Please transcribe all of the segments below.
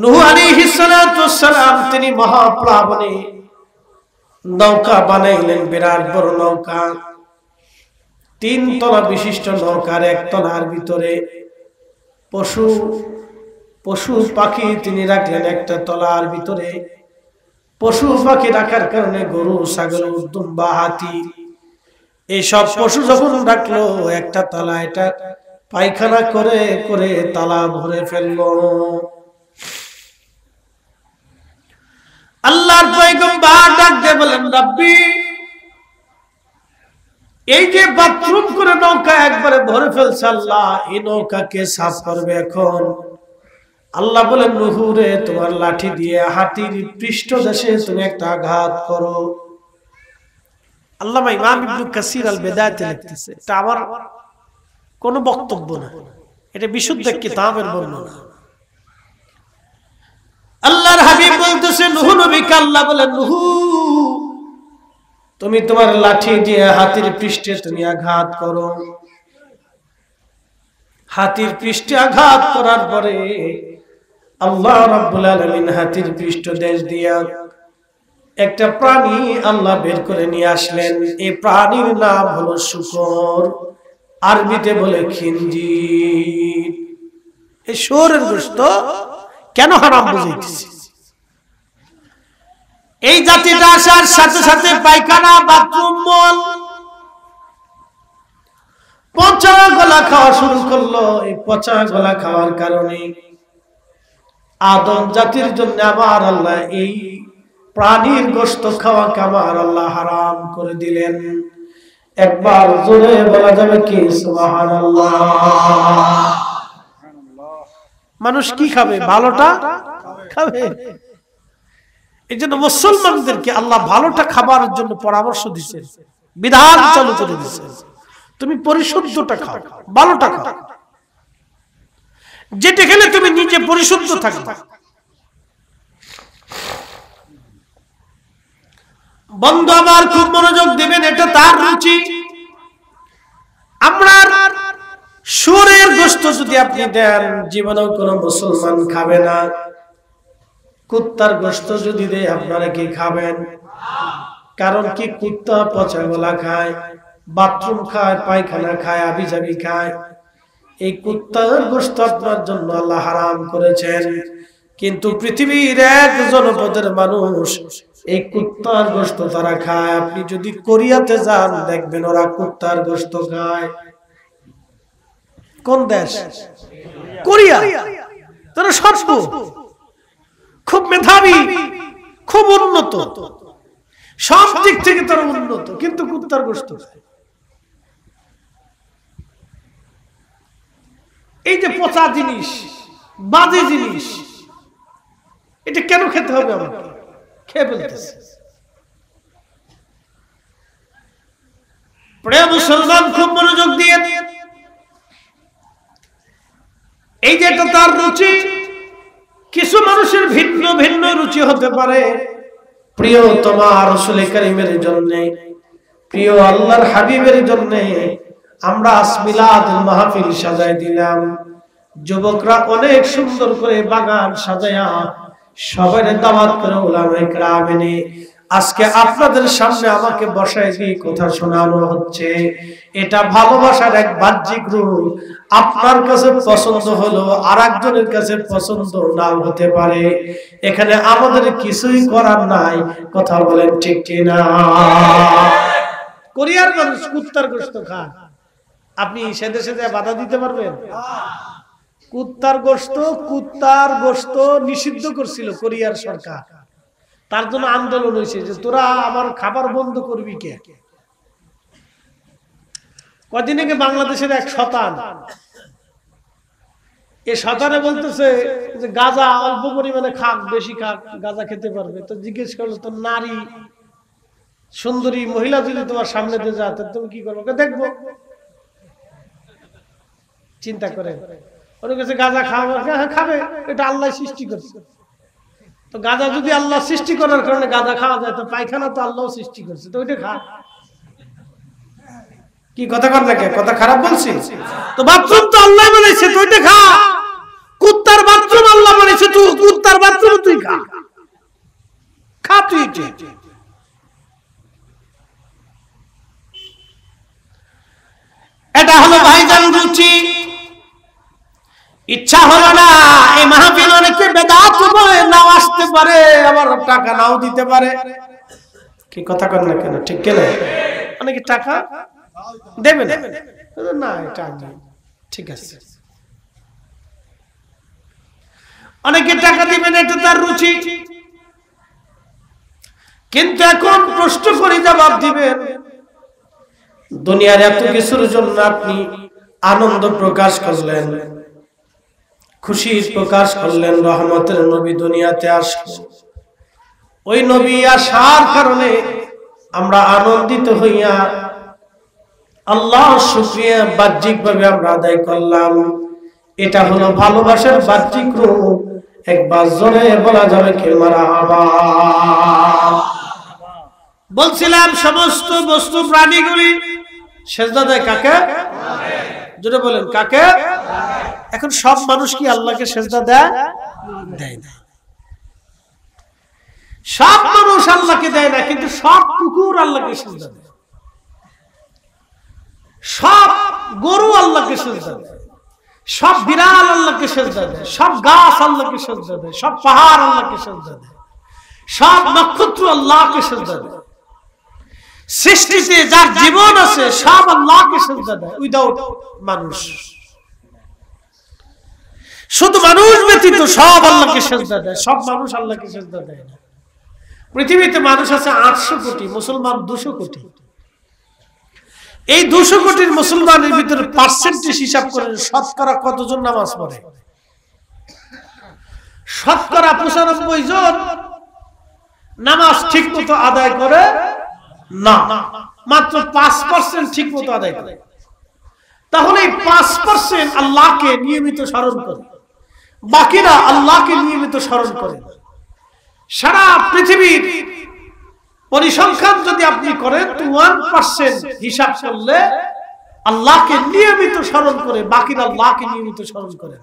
নূহ আলাইহিস সালাতু ওয়াস সালাম তিনি মহাপ্লাবনে নৌকা বানাইলেন, বিরাট বড় নৌকা, 3 তলা বিশিষ্ট নৌকার 1 তলার ভিতরে পশু পাখি তিনি রাখলেন, 1টা তলার ভিতরে পশু পাখি রাখার কারণে গরু, ছাগল, দুম্বা, হাতি এইসব পশু যখন রাখলো 1টা তলা, এটা পায়খানা করে করে তালা ভরে ফেললো। আল্লাহর পয়গম্বর ডাক দিয়ে বলেন, রব্বি এই যে বাথরুম করে নৌকা একবারে ভরে ফেলছে, আল্লাহ এই নৌকাকে সাফ করবে এখন। আল্লাহ বলেন, নূহ রে তোমার লাঠি দিয়ে হাতির পৃষ্ঠদেশে তুমি একটা আঘাত করো। আল্লামা ইমাম ইবনে কাসির আল বিদায়াতে লিখতেছে, এটা আমার কোনো বক্তব্য না, এটা বিশুদ্ধ কিতাবের বর্ণনা। আল্লাহর হাবিব বলতেছেন নূহ নবীকে আল্লাহ বলেন, নূহ তুমি তোমার লাঠি দিয়ে হাতির পৃষ্ঠে তুমি আঘাত করো। হাতির পৃষ্ঠে আঘাত করার পরে আল্লাহ রাব্বুল আলামিন হাতির পৃষ্ঠদেশ দিয়া একটা প্রাণী আল্লাহ বের করে নিয়ে আসলেন। এই প্রাণীর নাম হলো শূকর, আরবিতে বলে খিনজির। এই শুয়োরের গোশত কেন হারাম বুঝাইতেছি? এই জাতিটা আসার সাথে সাথে পায়খানা, বাথরুম, মল, পচা গলা খাওয়া শুরু করলো। এই পচা গলা খাওয়ার কারণে আদম জাতির জন্য আমার আল্লাহ এই প্রাণীর গোশত খাওয়াকে আমার আল্লাহ হারাম করে দিলেন। একবার জোরে বলা যাবে কি সুবহানাল্লাহ? মানুষ কি খাবে? ভালোটা খাবে। এই জন্য মুসলমানদেরকে আল্লাহ ভালোটা খাবারের জন্য পরামর্শ দিচ্ছেন, বিধান চালু করে দিচ্ছেন। তুমি পরিশুদ্ধটা খাও, ভালোটা খাও, যেটা খেলে তুমি নিজে পরিশুদ্ধ থাকবে। বন্ধু আমার খুব মনোযোগ দিবেন, এটা তার রুচি। আমরা শুয়োরের গোশত যদি আপনি দেন, জীবনেও কোনো মুসলমান খাবে না। কুত্তার গোশত যদি দেয়, আপনারা কি খাবেন? কারণ কি, কুত্তা পচা গলা খায়, বাথরুম খায়, পায়খানা খায়, আবিজাবি খায়। এই কুত্তার গোশত আপনার জন্য আল্লাহ হারাম করেছেন। কিন্তু পৃথিবীর 1 জনপদের মানুষ এই কুত্তার গোশত তারা খায়। আপনি যদি কোরিয়াতে যান, দেখবেন ওরা কুত্তার গোশত খায়। কোন দেশ? কোরিয়া। তারা সর্ব খুব মেধাবী, খুব উন্নত, সব দিক থেকে তারা উন্নত, কিন্তু কুত্তার গোশত খায়। এই যে পচা জিনিস, বাজে জিনিস, এটা কেন খেতে হবে? আমাকে খেয়ে ফেলতেছে। প্রিয় মুসলমান খুব মনোযোগ দিয়ে, এই যে এটা তার রুচি। কিছু মানুষের ভিন্ন ভিন্ন রুচি হতে পারে। প্রিয় তোমার রাসূল কারীমের জন্য, প্রিয় আল্লাহর হাবিবের জন্য আমরা মিলাদুল মাহফিল সাজাই দিলাম। যুবকরা অনেক সুন্দর করে বাগান সাজায়া সবাই দাওয়াত করে উলামায়ে কেরাম এনে আজকে আপনাদের সামনে আমাকে বসায় দিয়ে কথা শোনানো হচ্ছে। এটা ভালোবাসার এক বাহ্যিক রূপ। আপনার কাছে পছন্দ হলো, আরেকজনের কাছে পছন্দ নাও হতে পারে। এখানে আমাদের কিছুই করার নাই। কথা বলেন ঠিক কি না? কোরিয়ার মানুষ কুত্তার গোশত খায়, আপনি সেদে সেদে বাধা দিতে পারবেন? কুত্তার গোশত নিষিদ্ধ করছিল কোরিয়ার সরকার। তার জন্য আন্দোলন হয়েছে যে তোরা আমার খাবার বন্ধ করবি কে। কদিন আগে বাংলাদেশের এক শতান, এই শতানে বলতেছে যে গাঁজা অল্প পরিমাণে খাক, বেশি খাক, গাঁজা খেতে পারবে। তো জিজ্ঞেস করলো, তো নারী সুন্দরী মহিলা যদি তোমার সামনে দিয়ে যায়, তুমি কি করবো? দেখবো। চিন্তা করে ওর কাছে গাঁজা খাবে, এটা আল্লাহ সৃষ্টি করছে। তো গাঁজা যদি আল্লাহ সৃষ্টি করার কারণে গাঁজা খাওয়া যায়, তো পায়খানা তো আল্লাহ সৃষ্টি করছে, তো ওইটা খা। কি কথা কর নাকি? কথা খারাপ বলছি? তো বাথরুম তো আল্লাহ বানাইছে, তো ওইটা খা। কুত্তার বাথরুম আল্লাহ বানাইছে, গেছে তুই কুত্তার বাথরুমে তুই খা, খা তুই। এটা হলো ভাইজান রুচি। ইচ্ছা হলো না এই মাহফিল অনেকে বেদাত বলে নাও আসতে পারে, আবার টাকা নাও দিতে পারে। কি কথা কর না কেন, ঠিক কেন? অনেকে টাকা দেবে না, এটা ঠিক আছে। অনেকে টাকা দিবেন, এটা তার রুচি। কিন্তু এখন প্রশ্ন করে জবাব দিবেন, দুনিয়ার এত কিছুর জন্য আপনি আনন্দ প্রকাশ করলেন, খুশি প্রকাশ করলেন, রহমতের নবী দুনিয়াতে আসলেন। ওই নবী আসার কারণে আমরা আনন্দিত হইয়া আল্লাহর শুকরিয়া বাহ্যিকভাবে আমরা আদায় করলাম। এটা হলো ভালোবাসার বাহ্যিক রূপ। একবার জোরে বলা যাবে কি মারহাবা। বলছিলাম সমস্ত বস্তু প্রাণীগুলি সেজদা দেয় কাকে? জোরে বলেন কাকে? এখন সব মানুষ কি আল্লাহকে সেজদা দেয়? দেয় না। সব মানুষ আল্লাহকে দেয় না, কিন্তু সব কুকুর আল্লাহকে সেজদা দেয়, সব গরু আল্লাহকে সেজদা দেয়, সব বিড়াল আল্লাহকে সেজদা দেয়, সব গাছ আল্লাহকে সেজদা দেয়, সব পাহাড় আল্লাহকে সেজদা দেয়, সব নক্ষত্র আল্লাহকে সেজদা দেয়। সৃষ্টিতে যার জীবন আছে সব আল্লাহকে সেজদা দেয়, উইদাউট মানুষ। শুধু মানুষ ব্যতীত সব আল্লাহকে সেজদা দেয়। সব মানুষ আল্লাহকে সেজদা দেয় না। পৃথিবীতে মানুষ আছে 800 কোটি, মুসলমান 200 কোটি। এই 200 কোটির মুসলমানের ভিতরে পার্সেন্টেজ হিসাব করেন শতকরা কতজন নামাজ পড়ে? শতকরা 95 জন নামাজ ঠিক মতো আদায় করে না, মাত্র 5% ঠিক মতো আদায় করে। তাহলে এই 5% আল্লাহকে নিয়মিত স্মরণ করে, বাকিরা আল্লাহকে নিয়মিত স্মরণ করে। সারা পৃথিবীর পরিসংখ্যান যদি আপনি করেন তো 1% হিসাব করলে আল্লাহকে নিয়মিত স্মরণ করে, বাকিরা আল্লাহকে নিয়মিত স্মরণ করে।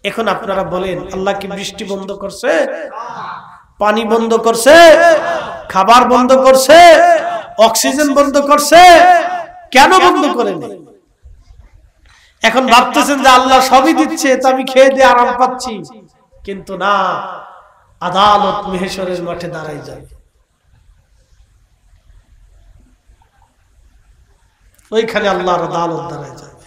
এখন আপনারা বলেন আল্লাহ কি বৃষ্টি বন্ধ করছে? পানি বন্ধ করছে? খাবার বন্ধ করছে? অক্সিজেন বন্ধ করছে? কেন বন্ধ করেনি? এখন ভাবতেছেন যে আল্লাহ সবই দিচ্ছে, তো আমি খেয়ে দিয়ে আরাম পাচ্ছি। কিন্তু না, আদালত মহেশ্বরের মাঠে দাঁড়াই যায়। ওইখানে আল্লাহর আদালত দাঁড়ায় যাবে।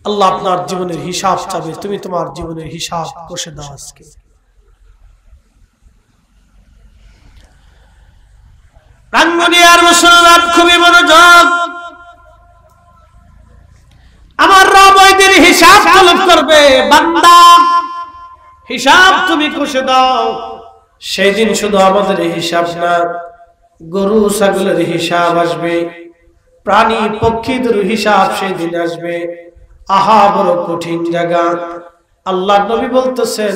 আল্লাহ আপনার জীবনের হিসাব চাবে। তুমি তোমার জীবনের হিসাব কষে দাও আজকে। রাঙ্গুনিয়ার মুসলমান খুবই মনোযোগ। আমার রব ওই দিন হিসাব তলব করবে, বান্দা হিসাব তুমি কষে দাও। সেই দিন শুধু আমাদের হিসাব না, গরু ছাগলের হিসাব আসবে, প্রাণী পক্ষীদের হিসাব সেই দিন আসবে। আহা বড় কঠিন জায়গা। আল্লাহ নবী বলতেছেন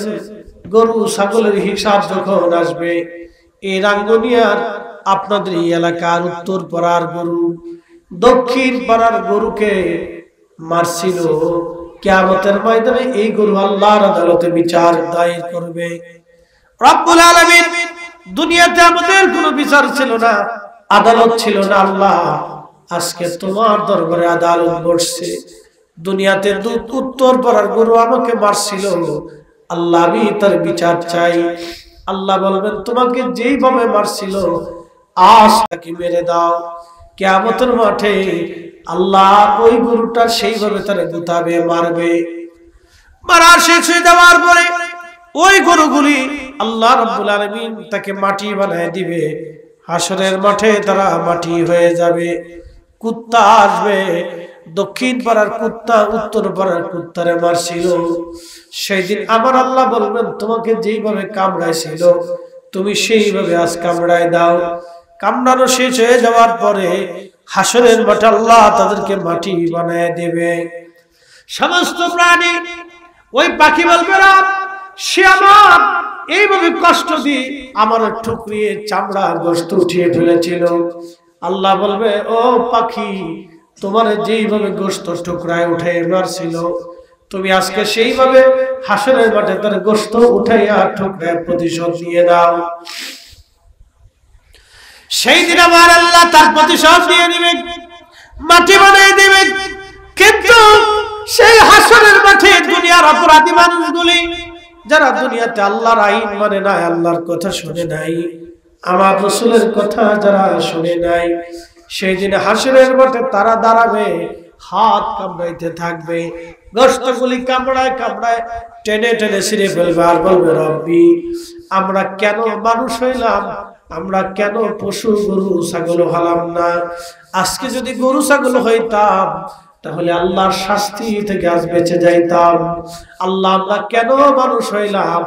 গরু ছাগলের হিসাব যখন আসবে, এই রাঙ্গুনিয়ার আপনাদের এই এলাকার উত্তর পাড়ার গরু দক্ষিণ পাড়ার গরুকে মারছিল, কিয়ামতের ময়দানে এই গরু আল্লাহর আদালতে বিচার দায়ের করবে। রব্বুল আলামিন, দুনিয়াতে আমাদের কোনো বিচার ছিল না, আদালত ছিল না। আল্লাহ আজকে তোমার দরবারে আদালত বসছে। দুনিয়াতে উত্তর পাড়ার গরু আমাকে মারছিল, আল্লাহ আমি তার বিচার চাই। আল্লাহ বলবেন তোমাকে যেইভাবে মারছিল আজ তাকে মেরে দাও। কিয়ামতের মাঠে আল্লাহ ওই গরুটা সেইভাবে তারা গুতাবে, মারবে। মারা শেষ হয়ে যাওয়ার পরে ওই গরুগুলি আল্লাহ রাব্বুল আলামিন তাকে মাটি বানায় দিবে। হাসরের মাঠে তারা মাটি হয়ে যাবে। কুত্তা আসবে, দক্ষিণ পাড়ার কুত্তা উত্তর পাড়ার কুত্তারে মারছিল। সেই দিন আমার আল্লাহ বলবেন তোমাকে যেইভাবে কামড়াইছিল তুমি সেইভাবে আজ কামড়ায় দাও। কামড়ানো শেষ হয়ে যাওয়ার পরে হাসরের মাঠে আল্লাহ তাদেরকে মাটি বানায় দেবে। সমস্ত প্রাণী, ওই পাখি বলবে না সে আমার এইভাবে কষ্ট দিয়ে আমার ঠুকরিয়ে চামড়া গোশত উঠিয়ে ফেলেছিল। আল্লাহ বলবে ও পাখি, তোমার যেইভাবে গোশত টুকরায় উঠে মারছিল তুমি আজকে সেইভাবে হাসরের মাঠে তার গোশত উঠাইয়া ঠুকরে প্রতিশোধ নিয়ে দাও। সেই দিন আমার আল্লাহ তার প্রতিশোধ নিয়ে নেবে, মাটি বানিয়ে দেবে। কিন্তু সেই হাসরের মাঠে দুনিয়ার অপরাধী মানুষগুলি, যারা দুনিয়াতে আল্লাহর আইন মানে নাই, আল্লাহর কথা শুনে নাই, আমার রাসূলের কথা যারা শুনে নাই, সেই দিন হাসরের মাঠে তারা দাঁড়াবে, হাত কামড়াইতে থাকবে, গোশতগুলি কামড়ায় কামড়ায় টেনে টেনে ছিঁড়ে ফেলবে আর বলবে, রব্বি আমরা কেন মানুষ হইলাম, আমরা কেন পশু গরু ছাগল হলাম না? আজকে যদি গরু ছাগল হইতাম তাহলে আল্লাহর শাস্তি থেকে আজ বেঁচে যাইতাম। আল্লাহ আমরা কেন মানুষ হইলাম,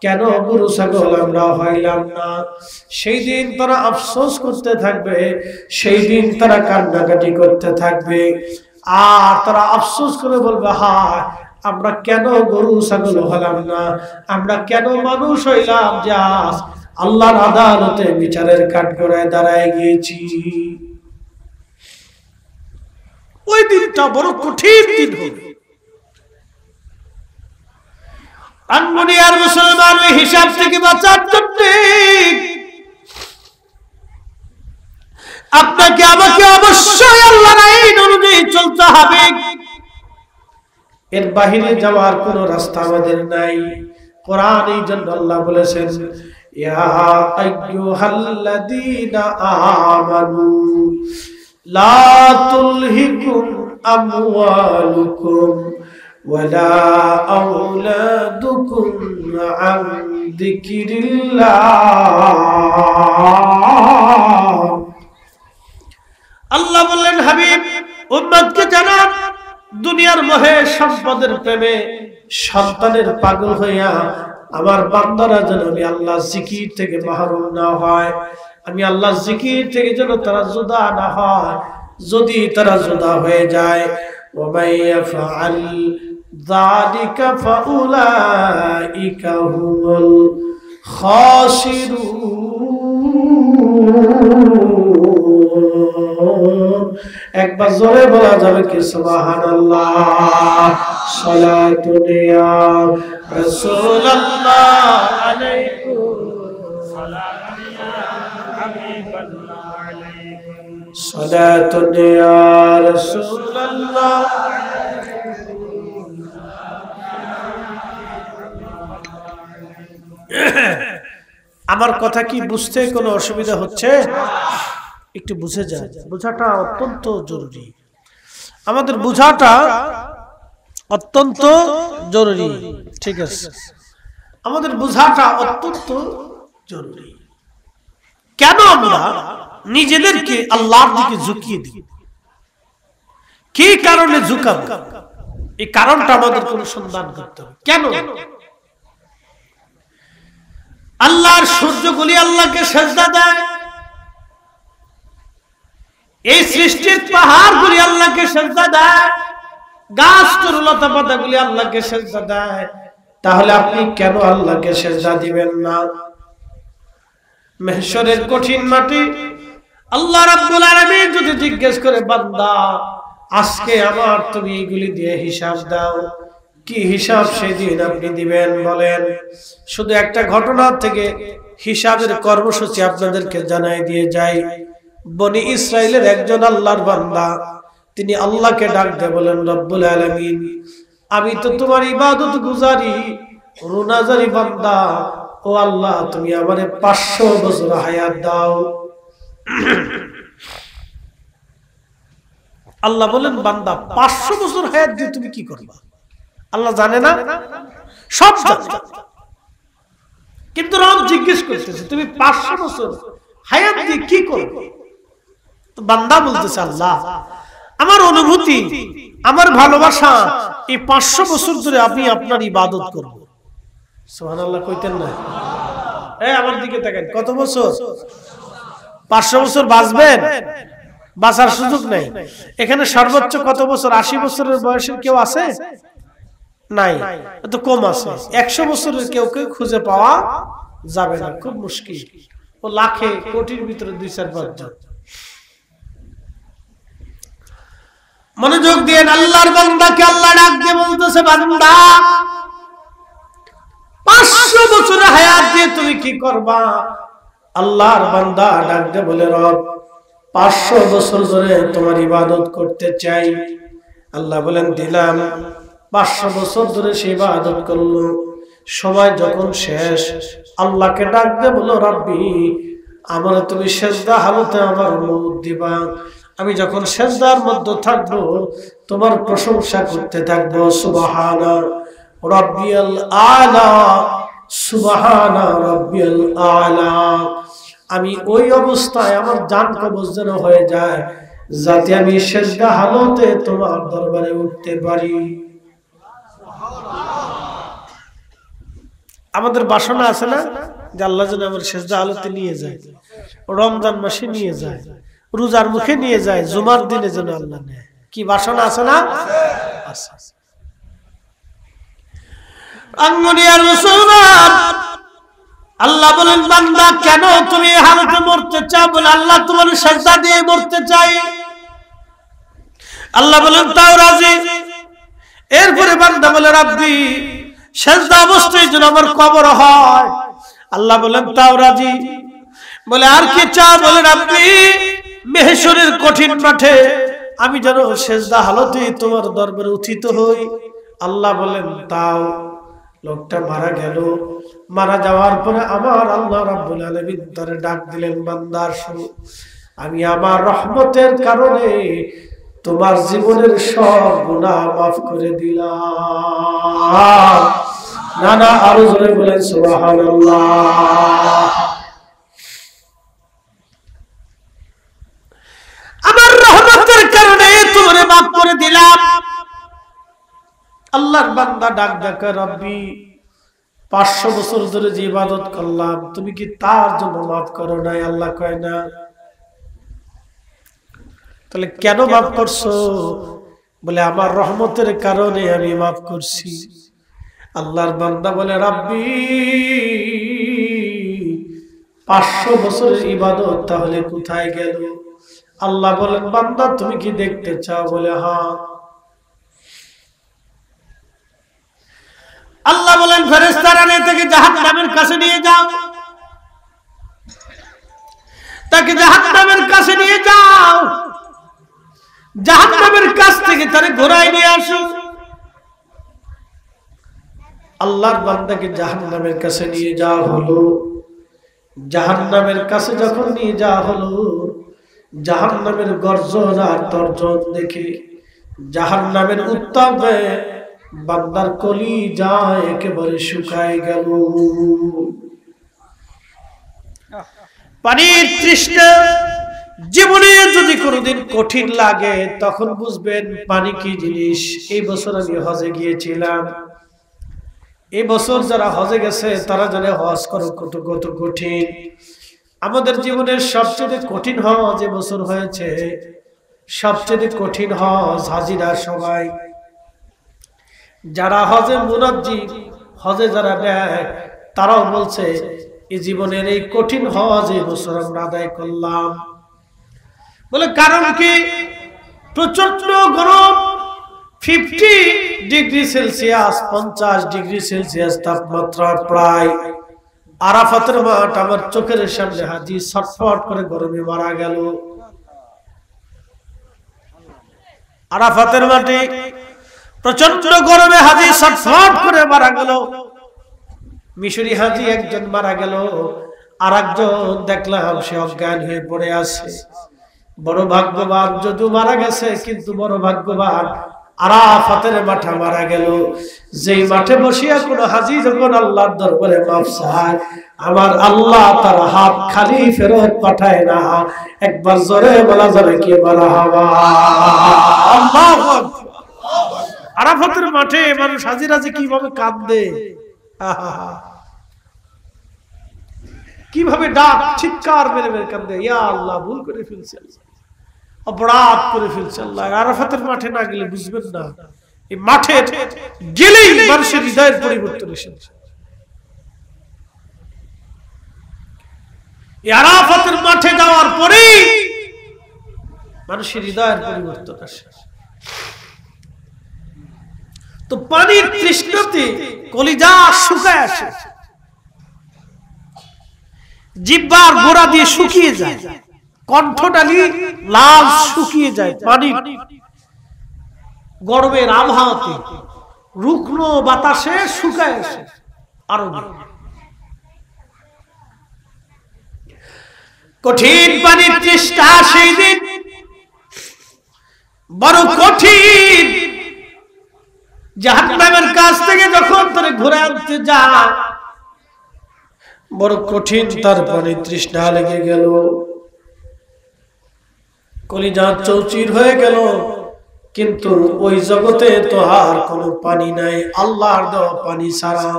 কেন গরু ছাগল আমরা হইলাম না? সেই দিন তারা আফসোস করতে থাকবে, সেই দিন তারা কান্নাকাটি করতে থাকবে, আর তারা আফসোস করে বলবে, হায় আমরা কেন গরু ছাগল হলাম না, আমরা কেন মানুষ হইলাম যে আজ আল্লাহর আদালতে বিচারের কাঠগড়ায় দাঁড়ায় গিয়েছি। ওই দিনটা বড় কঠিন দিন হবে। আর মুসলমান ওই হিসাব থেকে বাঁচার জন্য আপনাকে আমাকে অবশ্যই আল্লাহর আইন অনুযায়ী চলতে হবে, এর বাহিরে যাওয়ার কোন রাস্তা আমাদের নাই। কোরআন এই জন্য আল্লাহ বলেছেন, ইয়া আইয়ুহাল্লাযীনা আমানু লা তুলহিকুম আমওয়ালুকুম ওয়ালা আওলাদুকুম আন যিকরিল্লাহ। আল্লাহ বললেন, হাবিব উম্মতকে জানান, দুনিয়ার মোহে সম্পদের প্রেমে সন্তানের পাগল হইয়া আমার বান্দারা যেন আমি আল্লাহ জিকির থেকে মাহরুম না হয়, আমি আল্লাহ জিকির থেকে যেন তারা জুদা না হয়। যদি তারা জুদা হয়ে যায়, ওয়ামাইয়াফআল যালিকা ফাউলাইকা হুমুল খাসিরুন। একবার জোরে বলা যাবে কি সুবহানাল্লাহ। সালাতুন ইয়া রাসূলুল্লাহ আলাইকুম সালাতুন ইয়া হাবিবাল্লাহ আলাইকুম সালাতুন ইয়া রাসূলুল্লাহ। আমার কথা কি বুঝতে কোনো অসুবিধা হচ্ছে? একটু বুঝে যায়, বোঝাটা অত্যন্ত জরুরি, আমাদের বোঝাটা অত্যন্ত জরুরি। ঠিক আছে, আমাদের বোঝাটা অত্যন্ত জরুরি। কেন আমরা নিজেদেরকে আল্লাহর দিকে ঝুঁকিয়ে দিই, কি কারণে ঝুঁকাব, এই কারণটা আমাদের কোনো সন্ধান করতে হবে। কেন আল্লাহর সূর্যগুলি আল্লাহকে সেজদা দেয়, এই সৃষ্টির পাহাড়গুলি আল্লাহকে সেজদা দেয়, গাছ তরুলতা পাতাগুলি আল্লাহকে সেজদা দেয়, তাহলে আপনি কেন আল্লাহকে সেজদা দিবেন না? মাহশরের কঠিন মাটি আল্লাহ রাব্বুল আলামিন যদি জিজ্ঞেস করে, বান্দা আজকে আমার তুমি এগুলি দিয়ে হিসাব দাও, কি হিসাব সেদিন আপনি দিবেন বলেন? শুধু একটা ঘটনা থেকে হিসাবের কর্মসূচি আপনাদেরকে জানাই দিয়ে যাই। বনি ইসরাইলের একজন আল্লাহর বান্দা, তিনি আল্লাহকে ডাক দিয়ে বলেন, রব্বুল আলামিন আমি তো তোমার ইবাদত গুজারি রুনাজারি বান্দা, ও আল্লাহ তুমি আমারে 500 বছর হায়াত দাও। আল্লাহ বলেন, বান্দা 500 বছর হায়াত দিয়ে তুমি কি করবা? আল্লাহ জানে না? সব জানে, কিন্তু রব জিজ্ঞেস করতেছে তুমি 500 বছর হায়াত দিয়ে কি করবে? তো বান্দা বলতেছে, আল্লাহ আমার অনুভূতি, আমার ভালোবাসা, এই 500 বছর ধরে আমি আপনার ইবাদত করব। সুবহানাল্লাহ কইতেন না? আমার দিকে তাকান, কত বছর? 500 বছর বাঁচবেন? বাঁচার সুযোগ নাই। এখানে সর্বোচ্চ কত বছর? 80 বছরের বয়সের কেউ আছে? নাই, এত কম আছে। 100 বছরের কেউ খুঁজে পাওয়া যাবে না, খুব মুশকিল। ও লাখে কোটির ভিতরে 2-4-5 জন। মনোযোগ দিয়ে আল্লাহর বান্দাকে আল্লাহ ডাক দিয়ে বলতেছে, বান্দা 500 বছর হায়াত দিয়ে তুমি কি করবা? আল্লাহর বান্দা ডাক দিয়ে বলে, রব 500 বছর ধরে তোমার ইবাদত করতে চাই। আল্লাহ বলেন, দিলাম। 500 বছর ধরে সে ইবাদত করলো। সময় যখন শেষ, আল্লাহকে ডাক দিয়ে বলো, রব্বি আমার তুমি সেজদা হালতে আমার মউত দিবা। আমি যখন সেজদার মধ্যে থাকবো তোমার প্রশংসা করতে থাকবো, সুবহানা রাব্বিয়াল আলা, সুবহানা রাব্বিয়াল আলা। আমি ওই অবস্থায় আমার জান কবজ যেন হয়ে যায়, যাতে আমি সেজদা হালতে তোমার দরবারে উঠতে পারি। আমাদের বাসনা আছে না যে আল্লাহ যেন আমার সেজদা হালতে নিয়ে যায়, রমজান মাসে নিয়ে যায়, রোজার মুখে নিয়ে যায়, জুমার দিনে যেন আল্লাহ নেয়। কি বাসনা আছে না? আল্লাহ বলেন, বান্দা কেন তুমি হালতে মরতে চাও? বলে, আল্লাহ তোমার সেজদা দিয়ে মরতে চাই। আল্লাহ বলেন, তাও রাজি। এরপরে বান্দা বলে, রাব্বি সেজদা অবস্থায় যেন আমার কবর হয়। আল্লাহ বলেন, তাও রাজি। বলে, আর কি চাও? বলে, রাব্বি মেহশরের কঠিন মাঠে আমি যেন সেজদা হালতে তোমার দরবারে উত্থিত হই। আল্লাহ বলেন, তাও। লোকটা মারা গেল। মারা যাওয়ার পরে আমার আল্লাহ রাব্বুল আলামিন তারে ডাক দিলেন, বান্দা শোনো, আমি আমার রহমতের কারণে তোমার জীবনের সব গুনাহ মাফ করে দিলাম। না না, আরো জোরে বলেন সুবহানাল্লাহ। আমার রহমতের কারণে তোমারে মাফ করে দিলাম। আল্লাহর বান্দা ডাক ডাকে, রব্বি 500 বছর ধরে যে ইবাদত করলাম তুমি কি তার জন্য মাফ করো নাই? আল্লাহ কয় না। তাহলে কেন মাফ করছো? বলে, আমার রহমতের কারণে আমি মাফ করছি। আল্লাহর বান্দা বলে, রাব্বি 500 বছরের ইবাদত তাহলে কোথায় গেল? আল্লাহ বলেন, বান্দা তুমি কি দেখতে চাও? বলে, হ্যাঁ। আল্লাহ বলেন, ফেরেশতারা তাকে জাহান্নামের কাছে নিয়ে যাও, তাকে জাহান্নামের কাছে নিয়ে যাও, জাহান্নামের কাছ থেকে তারে ঘোরায় নিয়ে আসো। আল্লাহর বান্দাকে জাহান্নামের কাছে নিয়ে যাওয়া হলো। জাহান্নামের কাছে যখন নিয়ে যাওয়া হলো, জাহান্নামের গর্জন আর তর্জন দেখে, জাহান্নামের উত্তাপে বান্দার কলিজা একেবারে শুকায় গেল। পানির তৃষ্ণা জীবনে যদি কোনোদিন কঠিন লাগে তখন বুঝবেন পানি কি জিনিস। এই বছর আমি হজে গিয়েছিলাম। এই বছর যারা হজে গেছে তারা জানে হজ করা কত কত কঠিন। আমাদের জীবনের সবচেয়ে কঠিন হজ এ বছর হয়েছে। সবচেয়ে কঠিন হজ হাজিরা সবাই যারা হজে মুনাজ্জিম, হজে যারা নেয়, তারাও বলছে এই জীবনের এই কঠিন হজ এই বছর আমরা আদায় করলাম। বলে, কারণ কি? প্রচন্ড গরম, 50 ডিগ্রি সেলসিয়াস, 50 ডিগ্রি সেলসিয়াস তাপমাত্রা প্রায়। আরাফাতের মাঠ আমার চোখের সামনে, হাজি ছটফট করে গরমে মারা গেল। আরাফাতের মাঠে প্রচন্ড গরমে হাজি ছটফট করে মারা গেল। মিশরি হাজি একজন মারা গেল, আর একজন দেখলাম সে অজ্ঞান হয়ে পড়ে আছে। বড় ভাগ্যবান যদিও মারা গেছে, কিন্তু বড় ভাগ্যবান আরাফাতের মাঠে মারা গেল, যেই মাঠে বসিয়া কোন হাজি যখন আল্লাহর দরবারে মাফ চায়, আমার আল্লাহ তার হাত খালি ফেরত পাঠায় না। একবার জোরে বলা যাবে কি? মারহাবা। আল্লাহু আকবার। আরাফাতের মাঠে মানুষ হাজিরা যে কিভাবে কাঁদে, কিভাবে ডাক চিৎকার মেরে মেরে কাঁদে, ইয়া আল্লাহ ভুল করে ফেলছে, অপরাধ করে ফেলছে আল্লাহ। আরাফাতের মাঠে না গেলে বুঝবেন না, এই মাঠে গেলেই মানুষের হৃদয়ের পরিবর্তন এসেছে। আরাফাতের মাঠে যাওয়ার পরেই মানুষের হৃদয়ের পরিবর্তন আসে। তো পানির তৃষ্ণাতে কলিজা শুকায় আসে, জিহ্বার গোড়া দিয়ে শুকিয়ে যায়, কণ্ঠটালি লাল শুকিয়ে যায়। পানি গরমের আবহাওয়াতে রুগ্ন বাতাসে শুকায় আসে। আরো কঠিন পানির তৃষ্ণা সেই দিন বড় কঠিন। জাহান্নামের কাছ থেকে যখন তারে ঘুরে আনতে যায়, বড় কঠিন তার পানির তৃষ্ণা লেগে গেল, কলিজা চৌচির হয়ে গেল। কিন্তু ওই জগতে তো আর কোনো পানি নাই আল্লাহর দেওয়া পানি ছাড়া।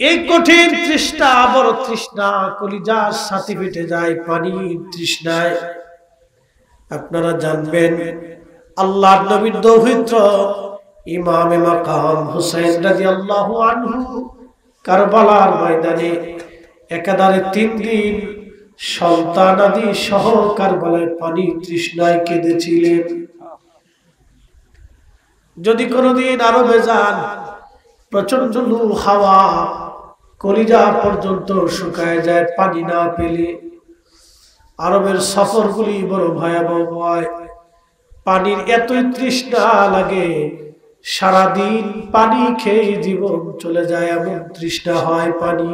এই কঠিন তৃষ্ণা, বড় তৃষ্ণা, কলিজার সাথে ফেটে যায় পানির তৃষ্ণায়। আপনারা জানবেন আল্লাহর নবীর দৌহিত্র ইমামে মাকাম হুসাইন রাদিয়াল্লাহু আনহু কারবালার ময়দানে একাধারে 3 দিন সন্তানাদি সহ কারবালায় পানি তৃষ্ণায় কেঁদেছিলেন। যদি কোনোদিন আরবে যান, প্রচন্ড লু হাওয়া, কলিজা পর্যন্ত শুকায় যায় পানি না পেলে। আরবের সফরগুলি বড় ভয়াবহ হয়, পানির এতই তৃষ্ণা লাগে, সারাদিন পানি খেয়ে জীবন চলে যায়, এমন তৃষ্ণা হয় পানি।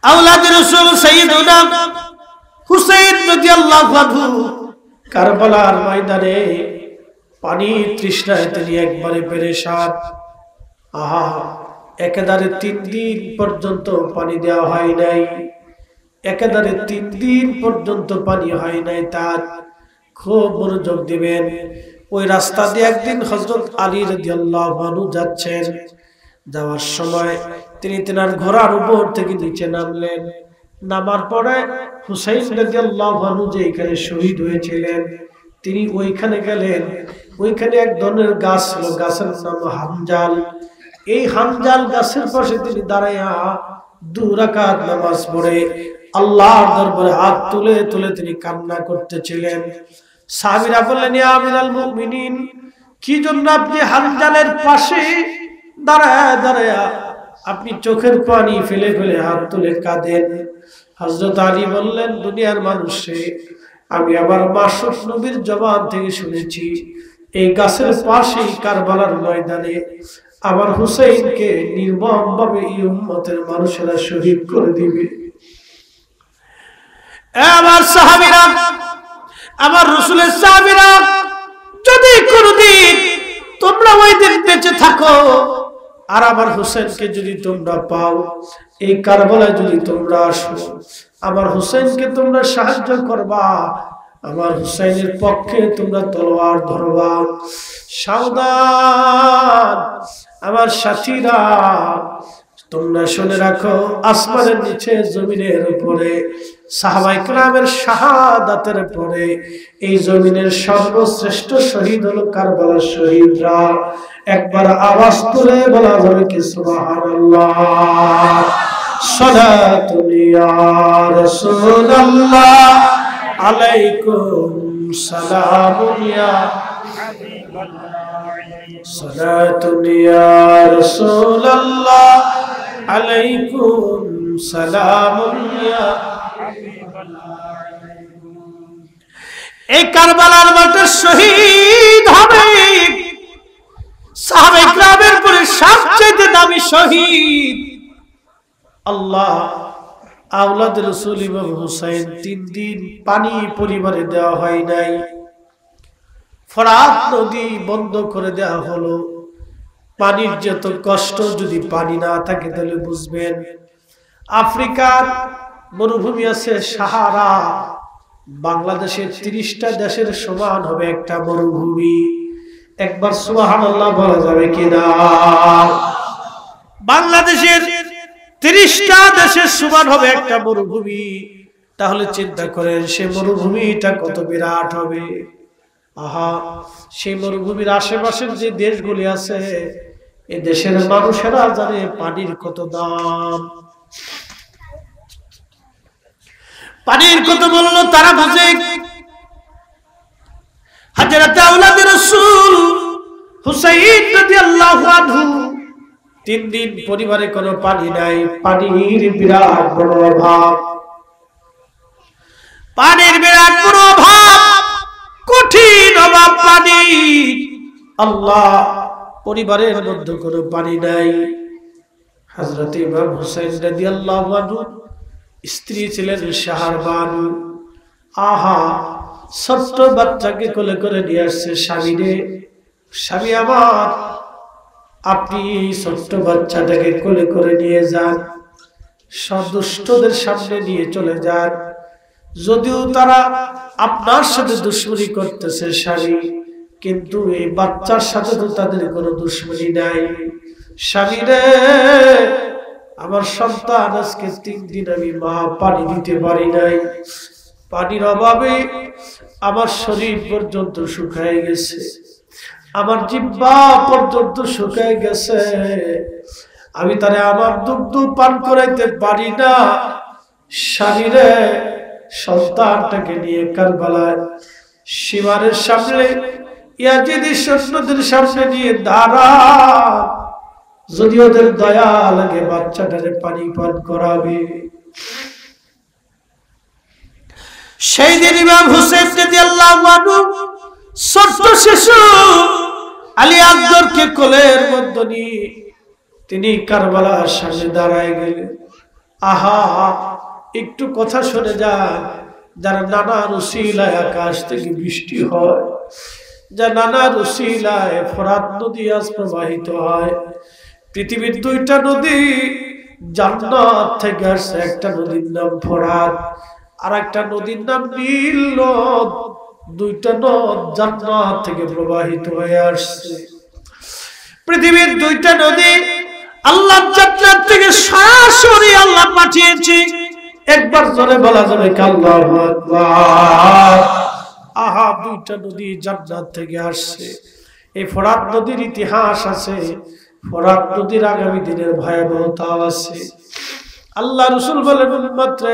আওলাদ রাসূল সাইয়্যিদুনা হুসাইন রাদিয়াল্লাহু আনহু কারবালার ময়দানে পানি তৃষ্ণায় তিনি একবারে পেরেশান। আহা, একেবারে 3 দিন পর্যন্ত পানি দেওয়া হয় নাই, একেবারে 3 দিন পর্যন্ত পানি হয় নাই। তার খুব মনোযোগ দিবেন। ওই রাস্তা দিয়ে একদিন হযরত আলী রাদিয়াল্লাহু আনহু যাচ্ছেন। যাওয়ার সময় তিনি তেনার ঘোড়ার উপর থেকে নিচে নামলেন। নামার পরে হুসাইন রাদিয়াল্লাহু আনহু যে এখানে শহীদ হয়েছিলেন, তিনি ওইখানে গেলেন। ওইখানে এক ধরনের গাছ ছিল, গাছের নাম হামজাল। এই হামজাল গাছের পাশে তিনি দাঁড়াইয়া 2 রাকাত নামাজ পড়ে আল্লাহর দরবারে হাত তুলে তুলে তিনি কান্না করতেছিলেন। সাহাবীরা বললেন, ইয়া আমিরাল মুমিনিন, কি জন্য আপনি হামজালের পাশে দাঁড়ায় দাঁড়ায় আপনি চোখের পানি ফেলে ফেলে হাত তুলে কাঁদেন? হযরত আলী বললেন, দুনিয়ার মানুষে আমি আমার মাসুক নবীর জবান থেকে শুনেছি এই গাছের পাশেই কারবালার ময়দানে আমার হুসাইনকে নির্মমভাবে এই উম্মতের মানুষেরা শহীদ করে দিবে। আমার সাহাবীরা, আমার রাসূলের সাহাবীরা, যদি কোনদিন তোমরা ওই দিন বেঁচে থাকো আর আমার হুসাইনকে যদি তোমরা পাও, এই কারবালায় যদি তোমরা আসো, আমার হুসাইনকে তোমরা সাহায্য করবা, আমার হুসাইনের পক্ষে তোমরা তলোয়ার ধরবা। সাবধান আমার সাথীরা, তোমরা শুনে রাখো, আসমানের নিচে জমিনের উপরে সাহাবায়ে কেরামের শাহাদাতের পরে এই জমিনের সর্বশ্রেষ্ঠ শহীদ হলো কারবালার শহীদরা। একবার আওয়াজ তুলে বলা যাবে কি সুবহানাল্লাহ। সালাতুন ইয়া রাসূলুল্লাহ আলাইকুম সালামুন ইয়া সালাতুন ইয়া রাসূলুল্লাহ আলাইকুম সালামুন ইয়া। এই কারবালার মাঠে শহীদ হবে সাহাবায়ে কেরামের পরে সবচেয়ে দামি শহীদ আল্লাহ আওলাদ রাসূল ইমাম হুসাইন। 3 দিন পানি পরিবারে দেওয়া হয় নাই, ফরাত নদী বন্ধ করে দেওয়া হলো। পানির যত কষ্ট, যদি পানি না থাকে তাহলে বুঝবেন। আফ্রিকার মরুভূমি আছে সাহারা, বাংলাদেশের 30টা দেশের সমান হবে একটা মরুভূমি। একবার সুবহানাল্লাহ বলা যাবে কিনা? বাংলাদেশের 30টা দেশের সমান হবে একটা মরুভূমি। তাহলে চিন্তা করেন সেই মরুভূমিটা কত বিরাট হবে। আহা, সেই মরুভূমির আশেপাশের যে দেশগুলি আছে, এই দেশের মানুষেরা জানে পানির কত দাম। পানির কথা বললো তারা বুঝে। হযরত আওলাদে রাসূল হুসাইন রাদিয়াল্লাহু আনহু 3 দিন পরিবারে কোনো পানি নাই, পানির বিরাট বড় অভাব, পানির বিরাট বড় অভাব, কঠিন অভাব পানি। আল্লাহ, পরিবারের মধ্যে কোনো পানি নাই। হযরত ইমাম হুসাইন রাদিয়াল্লাহু আনহু স্ত্রী ছিলেন শাহরবানু। আহা, ছোট্ট বাচ্চাকে কোলে করে নিয়ে আসছে স্বামী রে, স্বামী আমার, আপনি ছোট্ট বাচ্চাটাকে কোলে করে নিয়ে যান, সব দুষ্টদের সামনে নিয়ে চলে যান। যদিও তারা আপনার সাথে দুশ্মনী করতেছে স্বামী, কিন্তু এই বাচ্চার সাথে তো তাদের কোনো দুশ্মনী নাই। স্বামী রে, আমার সন্তান আজকে 3 দিন আমি মা পানি দিতে পারি নাই, পানির অভাবে আমার শরীর পর্যন্ত শুকায় গেছে, আমার জিহ্বা পর্যন্ত শুকায় গেছে, আমি তারে আমার দুগ্ধ পান করাইতে পারি না। স্বামী রে, সন্তানটাকে নিয়ে কারবালায় সীমারের সামনে ইয়াজিদি সৈন্যদের সামনে নিয়ে দাঁড়া, যদি ওদের দয়া লাগে বাচ্চাটারে পানি পান করাবে। সেই দিন ইমাম হুসাইন রাদিয়াল্লাহু আনহু ছোট্ট শিশু আলী আকবরকে কোলের মধ্যে নিয়ে তিনি কারবালার সামনে দাঁড়ায় গেলেন। আহা, একটু কথা শুনে যান, যারা নানার উসিলায় আকাশ থেকে বৃষ্টি হয়, যা নানার উসিলায় ফোরাত নদী আজ প্রবাহিত হয়। পৃথিবীর 2টা নদী জান্নাত থেকে আসছে, একটা নদীর নাম ফোরাত, আর একটা নদীর নাম নীল নদ। 2টা নদ জান্নাত থেকে প্রবাহিত হয়ে আসছে। পৃথিবীর 2টা নদী আল্লাহ জান্নাত থেকে সরাসরি আল্লাহ পাঠিয়েছে। একবার জোরে বলা যাবে আল্লাহু আকবার। আহা, 2টা নদী জান্নাত থেকে আসছে। এই ফোরাত নদীর ইতিহাস আছে, ফোরাত নদীর আগামী দিনের ভয়াবহতা আছে। আল্লাহ রাসূল বলেন, মাত্র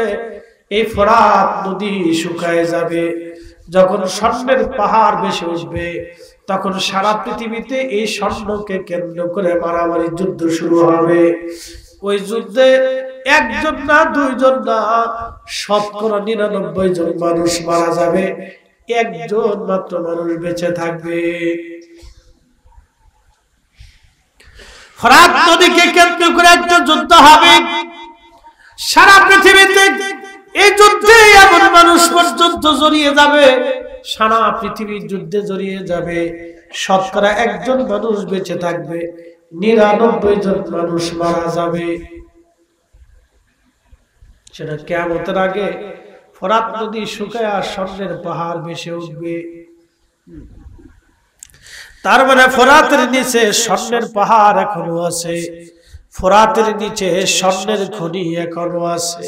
এই ফোরাত নদী শুকায় যাবে, যখন স্বর্ণের পাহাড় ভেসে উঠবে, তখন সারা পৃথিবীতে এই স্বর্ণকে কেন্দ্র করে মারামারি যুদ্ধ শুরু হবে। ওই যুদ্ধে 1 জন না 2 জন না, শতকরা 99 জন মানুষ মারা যাবে, 1 জন মাত্র মানুষ বেঁচে থাকবে। ফোরাত নদীকে কেন্দ্র করে একটা যুদ্ধ হবে সারা পৃথিবীতে। এই যুদ্ধে এমন মানুষ পর্যন্ত জড়িয়ে যাবে, সারা পৃথিবীর যুদ্ধে জড়িয়ে যাবে, শতকরা 1 জন মানুষ বেঁচে থাকবে, 99 জন মানুষ মারা যাবে। সেটা কিয়ামতের আগে ফোরাত নদী শুকায় আর স্বর্ণের পাহাড় ভেসে উঠবে। তার মানে ফোরাতের নিচে স্বর্ণের পাহাড় এখনো আছে, ফোরাতের নিচে স্বর্ণের খনি এখনো আছে।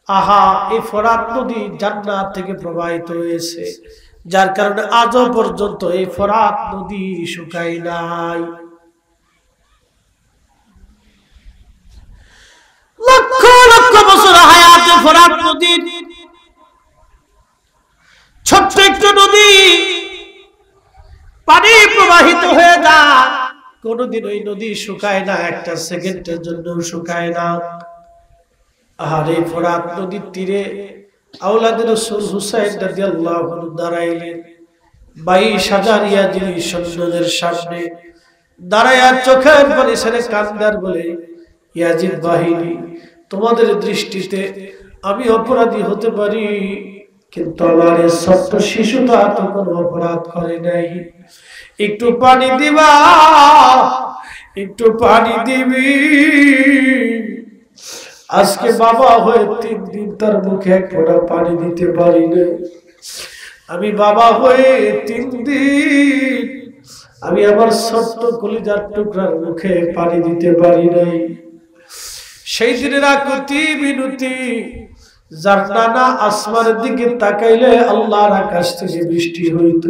আহা, এই ফোরাত নদী জান্নাত থেকে প্রবাহিত হয়েছে, যার কারণে আজও পর্যন্ত এই ফোরাত নদী শুকায় নাই। লক্ষ লক্ষ বছর হায়াতে ফোরাত নদীর ছোট্ট একটু নদী পানি প্রবাহিত হয়ে যায়, কোনদিন ওই নদী শুকায় না, একটা সেকেন্ডের জন্য শুকায় না। আর এই ফোরাত নদীর তীরে আওলাদে রাসূল হুসাইন রাদিয়াল্লাহু আনহু দাঁড়াইলেন 22,000 ইয়াজিদি সৈন্যদের সামনে দাঁড়ায়া চোখের পানি ছেড়ে কান্দার বলে, ইয়াজিদ বাহিনী, তোমাদের দৃষ্টিতে আমি অপরাধী হতে পারি, কিন্তু আমার এই ছোট্ট শিশুটা তো কোনো অপরাধ করে নাই, একটু পানি দিবা, একটু পানি দিবি। আজকে বাবা হয়ে 3 দিন তার মুখে 1 ফোঁটা পানি দিতে পারি না। আমি বাবা হয়ে 3 দিন আমি আমার ছোট্ট কলিজার টুকরার মুখে পানি দিতে পারি নাই। সেই দিনের আকুতি বিনতি, যার নানা আসমানের দিকে তাকাইলে আল্লাহর আকাশ থেকে বৃষ্টি হইত,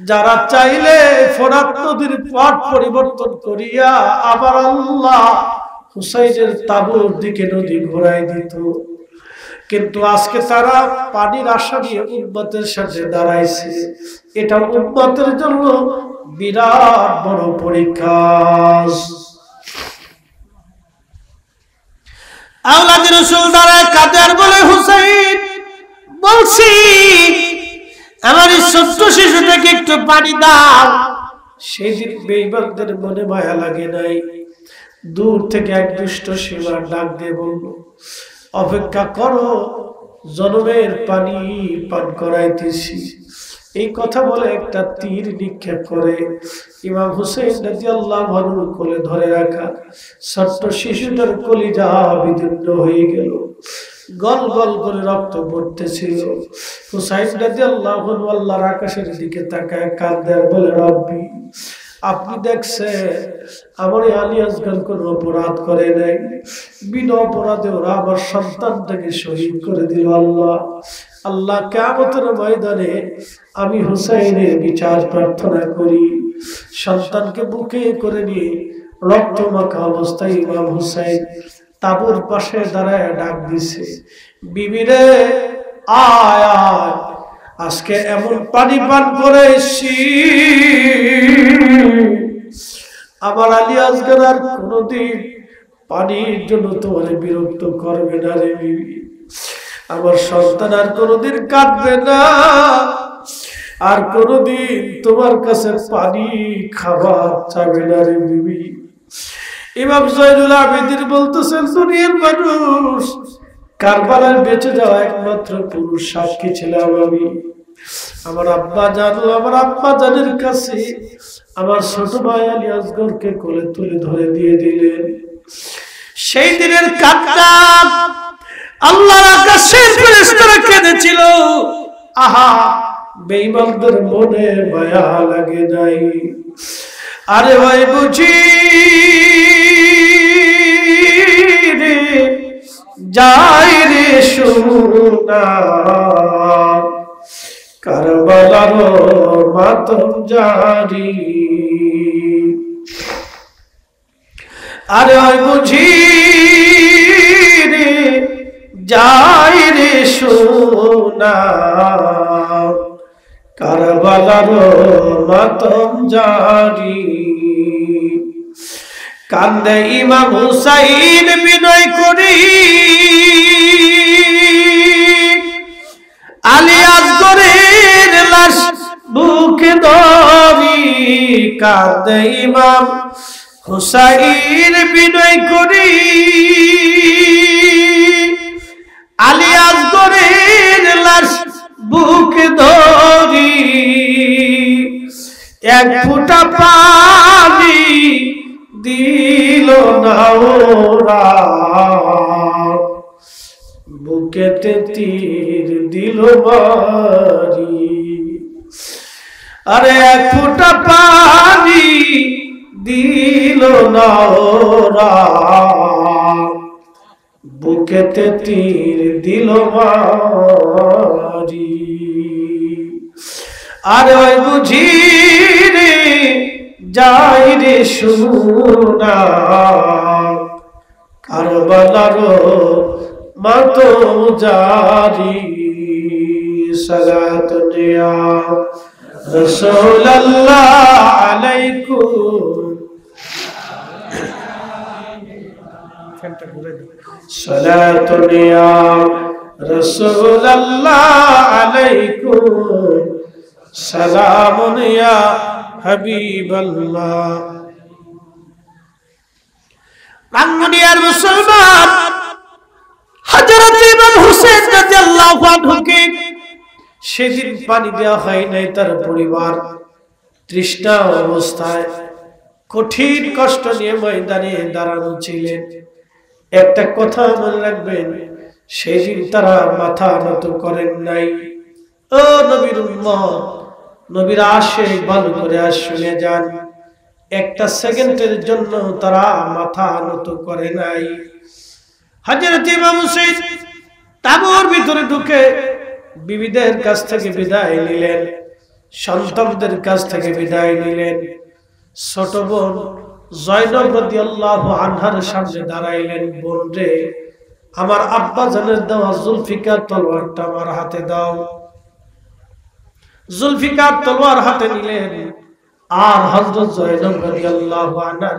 যারা চাইলে ফোরাত নদীর পথ পরিবর্তন করিয়া আবার আল্লাহ হুসাইনের তাঁবুর দিকে নদী ঘোরায় দিত। কিন্তু আজকে তারা পানির আশা নিয়ে উম্মতের সাথে দাঁড়াইছে। এটা উম্মতের জন্য বিরাট বড় পরীক্ষা। আওলাদ রাসূল দাঁড়ায় কাদের বলে, হুসাইন বলছি আমার এই ছোট্ট শিশুটাকে একটু পানি দাও। সেই দিন বেঈমানদের মনে মায়া লাগে নাই। দূর থেকে এক দুষ্ট শিশুর ডাক দিয়ে বলল, অপেক্ষা করো, জনমের পানি পান করাইতেছি। এই কথা বলে একটা তীর নিক্ষেপ করে ইমাম হুসাইন রাদিয়াল্লাহু আনহুর কোলে ধরে রাখা ছোট্ট শিশুটার কলিজা বিদীর্ণ হয়ে গেল, গল গল করে রক্ত পড়তেছিল। হুসাইন রাদিয়াল্লাহু আনহু আল্লাহর আকাশের দিকে তাকায় কাঁদে আর বলে, রব্বি, আপনি দেখছেন আমার আলী আসগর কোন অপরাধ করে নাই, বিনা অপরাধে ওরা আমার সন্তানটাকে শহীদ করে দিল। আল্লাহ আল্লাহ কিয়ামতের ময়দানে আমি হুসাইনের বিচার প্রার্থনা করি। সন্তানকে বুকে করে নিয়ে রক্তমাখা অবস্থায় ইমাম হুসাইন তাবুর পাশে দাঁড়ায় ডাক দিছে, বিবিরে আয় আয়, আজকে এমন পানি পান করে এসেছি আমার আলী আসগর আর কোনদিন পানির জন্য তোমার বিরক্ত করবে না রে বিবি। আমার সন্তান আর কোনদিন কাঁদবে না, আর কোনদিন তোমার কাছে পানি খাবার চাবে না রে বিবি। ইমাম জয়নুল আবেদিন বলতেছেন, দুনিয়ার মানুষ, কারবালার বেঁচে যাওয়া একমাত্র পুরুষ সাক্ষী ছিলাম আমি। আমার আব্বা জানো, আমার আব্বা জানের কাছে আমার ছোট ভাই আলী আসগরকে কোলে তুলে ধরে দিয়ে দিলেন। সেই দিনের কান্না আল্লাহর আকাশের ফেরেশতারা কেঁদেছিল। আহা, বেঈমানদের মনে মায়া লাগে নাই। আরে ভাই বুঝি রে যাই রে সোনা, কারবালার মাতম জারি। আরে ভাই বুঝি রে যাই রে সোনা, কারবালার মাতম জারি। কান্দে ইমাম হুসাইন বিনয় করি, আলী আসগরের লাশ বুকে ধরি। কান্দে ইমাম হুসাইন বিনয় করি, আলী আসগরের লাশ বুকে ধরি। এক ফোঁটা পানি দিল না ওরা, বুকেতে তীর দিল মারি। আরে এক ফোঁটা পানি দিল না ওরা, বুকেতে তীর দিল মারি। আরে ওই বুঝি রে যাই রে সোনা, কারবালার মাতম জারি। সালাত ইয়া রাসূলুল্লাহ আলাইকুম, সালাত ইয়া রাসূলুল্লাহ আলাইকুম, সালামুন ইয়া হাবিবাল্লাহ। রাঙ্গুনিয়ার মুসলমান হযরত ইমাম হুসাইন রাদিয়াল্লাহু আনহুকে সেদিন পানি দেওয়া হয় নাই। তার পরিবার তৃষ্ণা অবস্থায় কঠিন কষ্ট নিয়ে ময়দানে দাঁড়ানো ছিলেন। একটা কথা মনে রাখবেন, সেদিন তারা মাথা নত করেন নাই। ও নবীর উম্মত, নবীর আশিক ভালো করে শুনে যান, একটা সেকেন্ডের জন্য তারা মাথা নত করে নাই। হযরত ইমাম হুসাইন তাবুর ভিতরে ঢুকে বিবিদের কাছ থেকে বিদায় নিলেন, সন্তানদের কাছ থেকে বিদায় নিলেন। ছোট বোন জয়নব রাদিয়াল্লাহু আনহার সামনে দাঁড়াইলেন, বোন রে আমার আব্বা জানের দেওয়া জুলফিকার তলোয়ারটা আমার হাতে দাও। জুলফিকার তলোয়ার হাতে নিলেন, আর হযরত যায়েনব রাদিয়াল্লাহু আনহা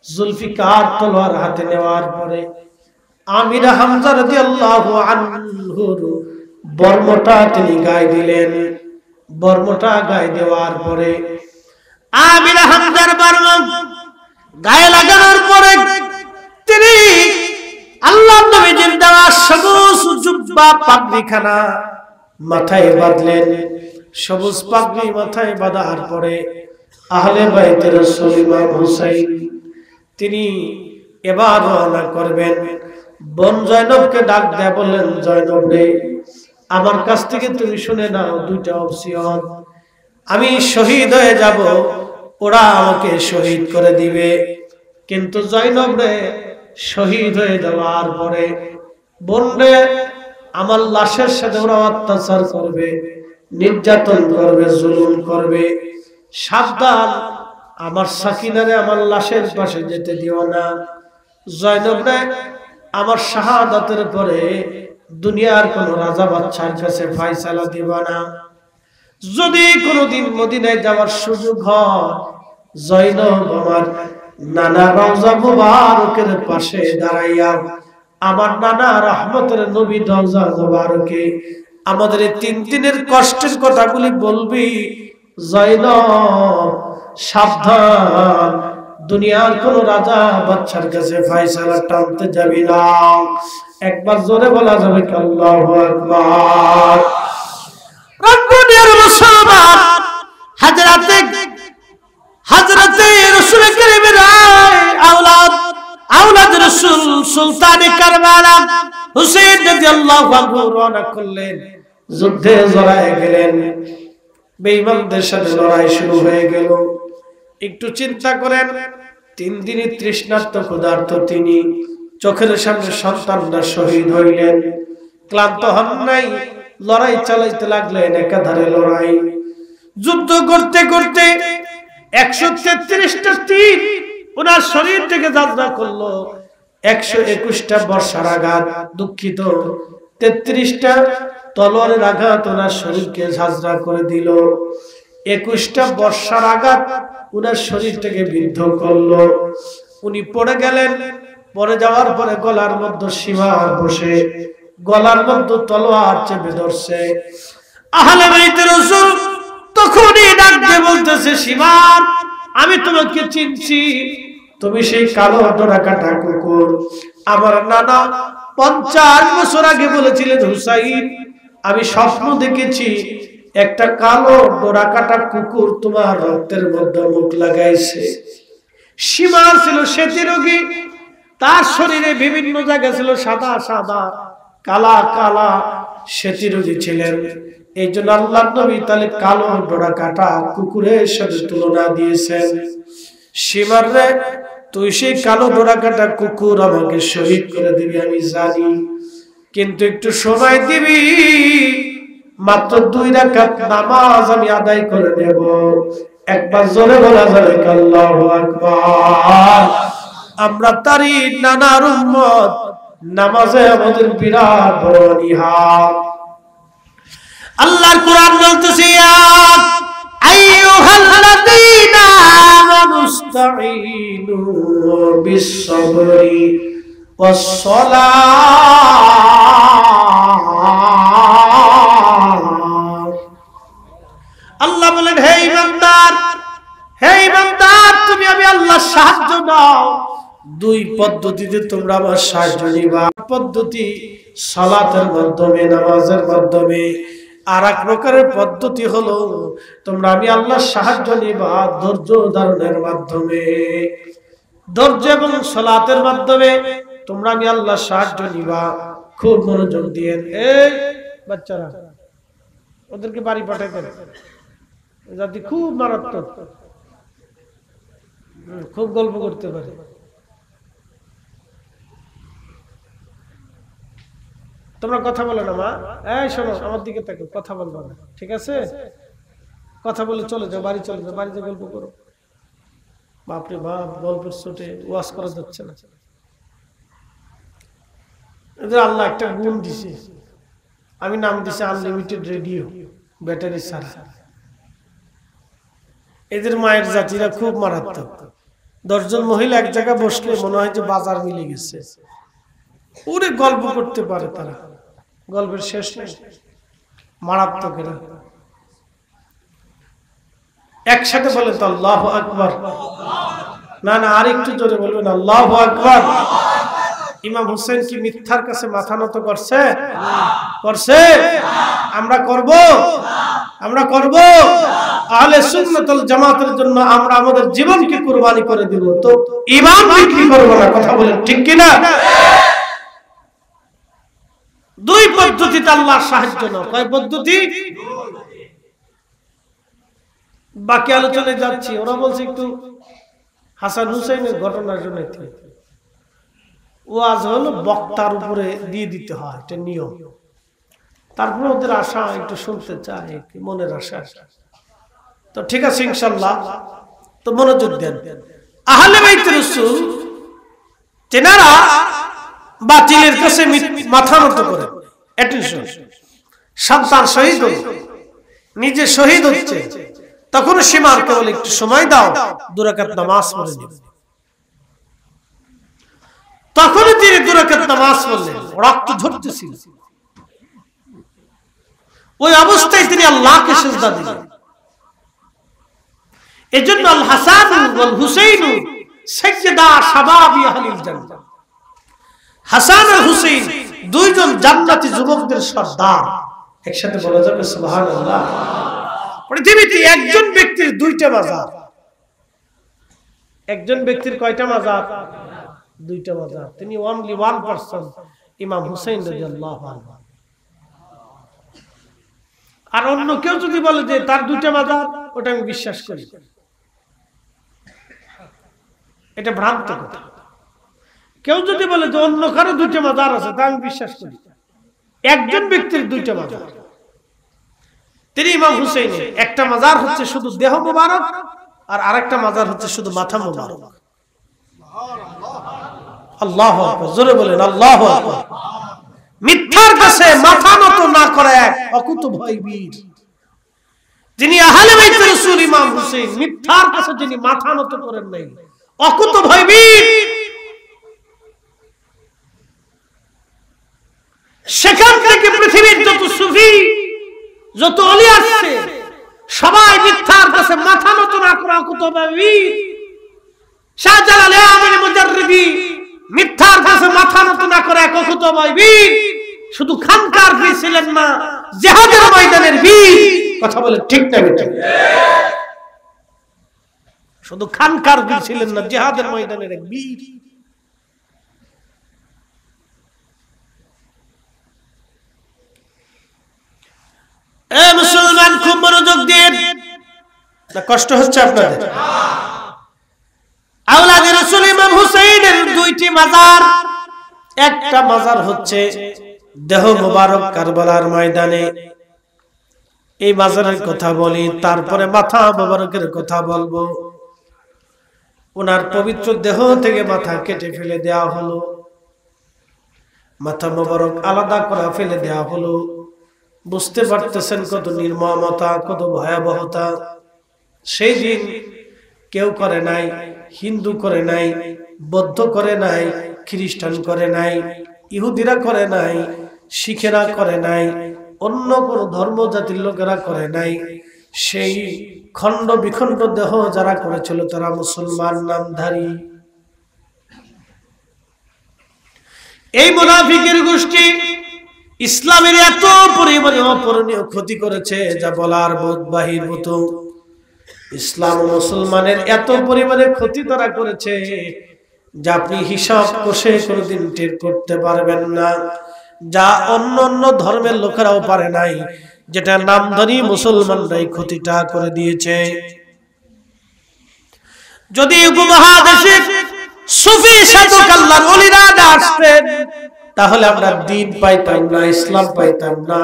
জুলফিকার তলোয়ার হাতে নেওয়ার পরে আমির হামজা রাদিয়াল্লাহু আনহুর বর্মটা তিনি গায়ে দিলেন। বর্মটা গায়ে দেওয়ার পরে আমির হামজার বর্ম গায়ে লাগানোর পরে তিনি আল্লাহর নবীর দেওয়া সবুজ জুব্বা পাগড়িখানা মাথায় বাঁধলেন। সবুজ পাগড়ি মাথায় বাঁধার পরে আহলে বাইতে রাসূল ইমাম হুসাইন তিনি এবার রওনা করবেন। বোন জয়নবকে ডাক দেয়া বললেন, জয়নব রে, আমার কাছ থেকে তুমি শুনে নাও দুইটা অপশন। আমি শহীদ হয়ে যাব, ওরা আমাকে শহীদ করে দিবে, কিন্তু জয়নব রে, শহীদ হয়ে যাওয়ার পরে বোন রে, আমার লাশের সাথে ওরা অত্যাচার করবে, নির্যাতন করবে, জুলুম করবে। সাবধান, আমার সাকিনারে আমার লাশের পাশে যেতে দিও না। জয়নব রে, আমার শাহাদাতের পরে দুনিয়ার কোন রাজা বাদশার কাছে ফয়সালা দিবা না। যদি কোনদিন মদিনায় যাওয়ার সুযোগ হয়, জয়নব আমার নানা রওজা মুবারকের পাশে দাঁড়াইয়া আমার নানা রহমতের নবী রওজা মুবারকে আমাদের এই তিন দিনের কষ্টের কথাগুলি বলবি। জয়নব সাবধান, দুনিয়ার কোন রাজা বাদশার কাছে ফয়সালা টানতে যাবি না। একবার জোরে বলা যাবে কি আল্লাহু আকবার। রব্বুনির মুসলমান, হযরতে রাসূল কারীমের আওলাদ রাসূল সুলতানে কারবালা হুসাইন রাদিয়াল্লাহু আনহু রওনা করলেন, যুদ্ধে জড়ায় গেলেন। বেঈমানদের সাথে লড়াই শুরু হয়ে গেল। একটু চিন্তা করেন, 3 দিনই তৃষ্ণার্ত ক্ষুধার্ত তিনি, চোখের সামনে সন্তানরা শহীদ হইলেন, ক্লান্ত হন নাই, লড়াই চালাইতে লাগলেন, একাধারে লড়াই। যুদ্ধ করতে করতে 133টা তীর ওনার শরীর থেকে যাত্রা করলো। 121টা বর্ষার আঘাত, দুঃখিত 33টা তলোয়ারের আঘাত ওনার শরীরকে ঝাঁঝরা করে দিল। 21টা বর্ষার আঘাত ওনার শরীর থেকে বিদ্ধ করলো। উনি পড়ে গেলেন। পড়ে যাওয়ার পরে গলার মধ্যে সীমা বসে, গলার মধ্যে তলোয়ার চেপে ধরছে। আহলে বাইতের রাসূল তখনই ডাক দিয়ে বলতেছে, সীমা, আমি তোমাকে চিনছি, তুমি সেই কালো ডোরা কাটা কুকুর। আমার নানা 50 বছর আগে বলেছিলেন, হুসাইন, আমি স্বপ্ন দেখেছি একটা কালো ডোরা কাটা কুকুর তোমার রক্তের মধ্যে মুখ লাগাইছে। সীমা ছিল শ্বেত রোগী, তার শরীরে বিভিন্ন জায়গায় ছিল সাদা সাদা, কালা কালা, শ্বেত রোগী ছিলেন। এই জন্য আল্লাহর নবী তাহলে কালো ডোরা কাটা কুকুরের সাথে তুলনা দিয়েছেন। সীমার রে, তুই সেই কালো ডোরা কাটা কুকুর আমাকে শহীদ করে দিবি আমি জানি, কিন্তু একটু সময় দিবি, মাত্র 2 রাকাত নামাজ আমি আদায় করে নেব। একবার জোরে বলা যাবে আল্লাহু আকবার। আমরা তারই নানার উম্মত, নামাজে আমাদের বিরাট বড় নিহাত। আল্লাহর কোরআন বলতেছে, ইয়া আইয়ুহাল্লাযীনা আমানুস্তাঈনু বিস-সাবরি ওয়াস-সালাহ। আল্লাহ বলেন, হে ইমানদার, তুমি আমি আল্লাহর সাহায্য নাও। 2 পদ্ধতিতে তোমরা আমার সাহায্য নিবা। পদ্ধতি সালাতের মাধ্যমে, নামাজের মাধ্যমে। আর এক প্রকারের পদ্ধতি হলো তোমরা আমি আল্লাহর সাহায্য নিবা ধৈর্য ধারণের মাধ্যমে। ধৈর্য এবং সালাতের মাধ্যমে তোমরা আমি আল্লাহর সাহায্য নিবা। খুব মনোযোগ দিয়ে, এই বাচ্চারা ওদেরকে বাড়ি পাঠাতে, যাতে খুব মারাত্মক, খুব গল্প করতে পারে। তোমরা কথা বলো না মা, এই শোনো আমার দিকে তাকাও, কথা বলবো না, ঠিক আছে? কথা বলে চলে যাও, বাড়ি চলে যাও, বাড়িতে গল্প করো। বাপরে বাপ, গল্পের ছোটে ওয়াজ করা যাচ্ছে না। এদের আল্লাহ একটা গুণ দিছে, আমি নাম দিছি আনলিমিটেড রেডিও, ব্যাটারি ছাড়া। এদের মায়ের জাতিরা খুব মারাত্মক। 10 জন মহিলা এক জায়গায় বসলে মনে হয় যে বাজার মিলে গেছে। পুরো গল্প করতে পারে তারা, গল্পের শেষ নেই। মারাত্মক এরা। একসাথে বলেন তো আল্লাহু আকবার। না না, আরেকটু জোরে বলবেন আল্লাহু আকবার। ইমাম হোসেন কি মিথ্যার কাছে মাথা নত করছে? করছে? আমরা করব? আমরা করব? আহলে সুন্নাত ওয়াল জামাতের জন্য আমরা আমাদের জীবনকে কুরবানি করে দিব, তো ঈমান বিক্রি করব না। কথা বলেন ঠিক কি না? দুই পদ্ধতিতে আল্লাহর সাহায্য নাও। কয় পদ্ধতি? বাকি আলোচনায় যাচ্ছি। ওরা বলছে একটু হাসান হুসাইনের ঘটনার জন্য ওয়াজ হলো বক্তার উপরে দিয়ে দিতে হয়, এটা নিয়ম। তারপরে ওদের আশা একটু শুনতে চায়, মনের আশা। তো ঠিক আছে ইনশাআল্লাহ, তো মনোযোগ দেন। আহলে বাইত রাসূল তেনারা বাতিলের কাছে মাথা নত করে। অ্যাটেনশন, সন্তান শহীদ হল, নিজে শহীদ হচ্ছে, তখন সীমাকে বলে একটু সময় দাও, 2 রাকাত নামাজ পড়ে নিব। তখন তিনি 2 রাকাত নামাজ পড়লেন, রক্ত ঝরতেছিল। ওই অবস্থায় তিনি আল্লাহকে সিজদা দিলেন। এজন্য আল হাসান ওয়াল হুসাইন সাইয়্যিদা শাবাবি আহলিল জান্নাহ। হাসান আর হুসাইন দুইজন জান্নাতি যুবকদের সর্দার। একসাথে বলা যাবে সুবহানাল্লাহ। পৃথিবীতে একজন ব্যক্তির 2টা মাজার। একজন ব্যক্তির কয়টা মাজার? 2টা মাজার। তিনি অনলি 1 পারসন, ইমাম হুসাইন রাদিয়াল্লাহু আনহু। আর অন্য কেউ যদি বলে যে তার 2টা মাজার, ওটা আমি বিশ্বাস করি, এটা ভ্রান্ত কথা। কেউ যদি বলে যে অন্য কারো 2টা মাজার আছে, তা আমি বিশ্বাস করি। একজন ব্যক্তির 2টা মাজার, তিনি ইমাম হুসাইনের। একটা মাজার হচ্ছে শুধু দেহ মোবারক, আর আরেকটা মাজার হচ্ছে শুধু মাথা মোবারক। আল্লাহু আকবার, জোরে বলেন আল্লাহু আকবার। মিথ্যার কাছে মাথা নত না করা এক অকুতোভয় বীর। যিনি আহলে বাইত রাসূল ইমাম হুসাইন, মিথ্যার কাছে যিনি মাথা নত করেন নাই, অকুতোভয় বীর। সেখান থেকে পৃথিবীর যত সুফি, যত ওলি আসছে, সবাই মিথ্যার কাছে মাথা নত না করা অকুতোভয় বীর। শাহজালাল আমিন মুজাররিদি মিথ্যার কাছে মাথা নত না করে এক অকুতোভয় বীর। শুধু খানকার বীর ছিলেন না, জিহাদের ময়দানের বীর। কথা বলে ঠিক না বেটা? শুধু খানকার বীর ছিলেন না, জিহাদের ময়দানের এক বীর। এ মুসলমান, খুব মনোযোগ দিয়ে, না কষ্ট হচ্ছে আপনাদের? আওলাদে রাসূল ইমাম হুসাইনের 2টি মাজার। একটা মাজার হচ্ছে দেহ মোবারক কারবালার ময়দানে, এই মাজারের কথা বলি। তারপরে মাথা মোবারকের কথা বলবো। ওনার পবিত্র দেহ থেকে মাথা কেটে ফেলে দেওয়া হলো, মাথা মোবারক আলাদা করে ফেলে দেওয়া হলো। বুঝতে পারতেছেন কত নির্মমতা, কত ভয়াবহতা। সেই দিন কেউ করে নাই, হিন্দু করে নাই, বৌদ্ধ করে নাই, খ্রিস্টান করে নাই, ইহুদিরা করে নাই, শিখেরা করে নাই, অন্য কোন ধর্ম জাতির লোকেরা করে নাই। সেই খণ্ড বিখণ্ড দেহ যারা করেছিল তারা মুসলমান নামধারী। এই মুনাফিকের গোষ্ঠী ইসলামের এত পরিমাণে অপূরণীয় ক্ষতি করেছে যা বলার বাহির মতো। ইসলাম ও মুসলমানের এত পরিমাণে ক্ষতি তারা করেছে যা আপনি হিসাব কষে কোনোদিন টের করতে পারবেন না, যা অন্য অন্য ধর্মের লোকেরাও পারে নাই, যেটা নামধারী মুসলমানরাই ক্ষতিটা করে দিয়েছে। যদি উপমহাদেশে সুফি সাধক আল্লাহর ওলিরা আসতেন, তাহলে আমরা দ্বীন পাইতাম না, ইসলাম পাইতাম না।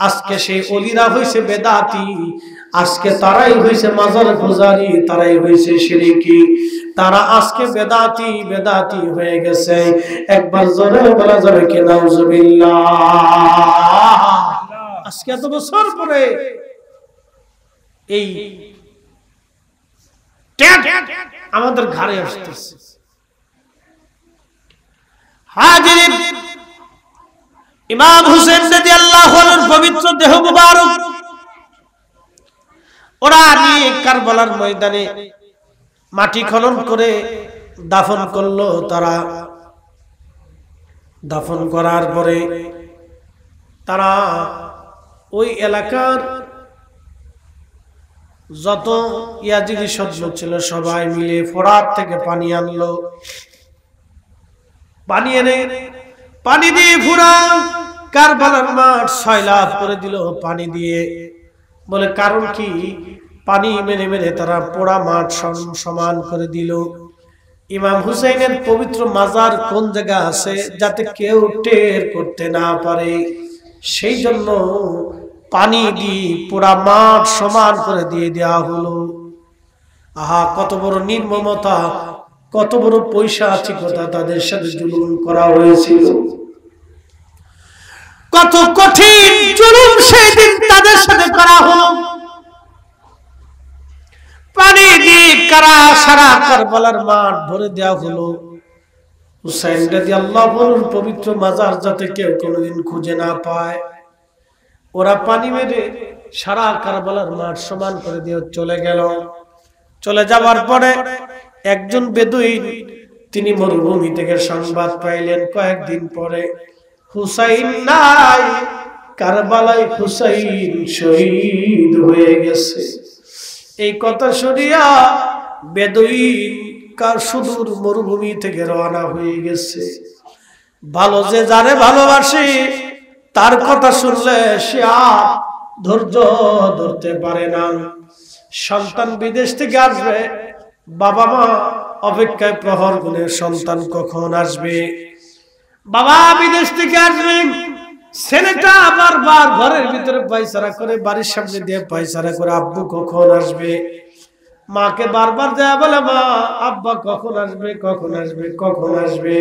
আজকে সেই ওলিরা হইছে বেদাতি, আজকে তারাই হইছে মাজার পূজারী, তারাই হইছে শিরকি, তারা আজকে বেদাতি হয়ে গেছে। একবার জোরে বলা যাবে কি নাউজুবিল্লাহ। আজকে এত বছর পরে এই আমাদের ঘরে আসতেছে। হাজির ইমাম হুসেন রাদিয়াল্লাহু আনহুর পবিত্র দেহ মুবারক ওরা নিয়ে কারবালার ময়দানে মাটি খনন করে দাফন করলো। তারা দাফন করার পরে তারা ওই এলাকার যত ইয়াজিদি সদস্য ছিল সবাই মিলে ফোরাত থেকে পানি আনলো। পানি এনে পানি দিয়ে পুরা কারবালার মাঠ সয়লাব করে দিল পানি দিয়ে। বলে কারণ কি? পানি মেরে মেরে তারা পোড়া মাঠ সমান করে দিল। ইমাম হুসাইনের পবিত্র মাজার কোন জায়গা আছে যাতে কেউ টের করতে না পারে, সেই জন্য পানি দিয়ে পুরা মাঠ সমান করে দিয়ে দেওয়া হলো। আহা, কত বড় নির্মমতা, কত বড় পৈশাচিকতা তাদের সাথে জুলুম করা হয়েছিল। কত কঠিন জুলুম সেই দিন তাদের সাথে করা হলো। পানি দিয়ে সারা কারবালার মাঠ ভরে দেওয়া হলো। হুসাইন রাদিয়াল্লাহু আনহুর পবিত্র মাজার যাতে কেউ কোনোদিন খুঁজে না পায়, ওরা পানি মেরে সারা কারবালার মাঠ সমান করে দিয়ে চলে গেল। চলে যাওয়ার পরে একজন বেদুইন তিনি মরুভূমি থেকে সংবাদ পাইলেন কয়েকদিন পরে হুসাইন নাই, কারবালায় হুসাইন শহীদ হয়ে গেছে। এই কথা শুনিয়া বেদুইন সুদূর মরুভূমি থেকে রওনা হয়ে গেছে। ভালো যে যারে ভালোবাসে তার কথা শুনলে সে আর ধৈর্য ধরতে পারে না। সন্তান বিদেশ থেকে আসবে, বাবা মা অপেক্ষায় প্রহর গুণে সন্তান কখন আসবে। বাবা বিদেশ থেকে আসবে, ছেলেটা বারবার ঘরের ভিতরে পায়চারা করে, বাড়ির সামনে দিয়ে পায়চারা করে আব্বু কখন আসবে। মাকে বারবার দেয়া বলে মা আব্বা কখন আসবে, কখন আসবে, কখন আসবে।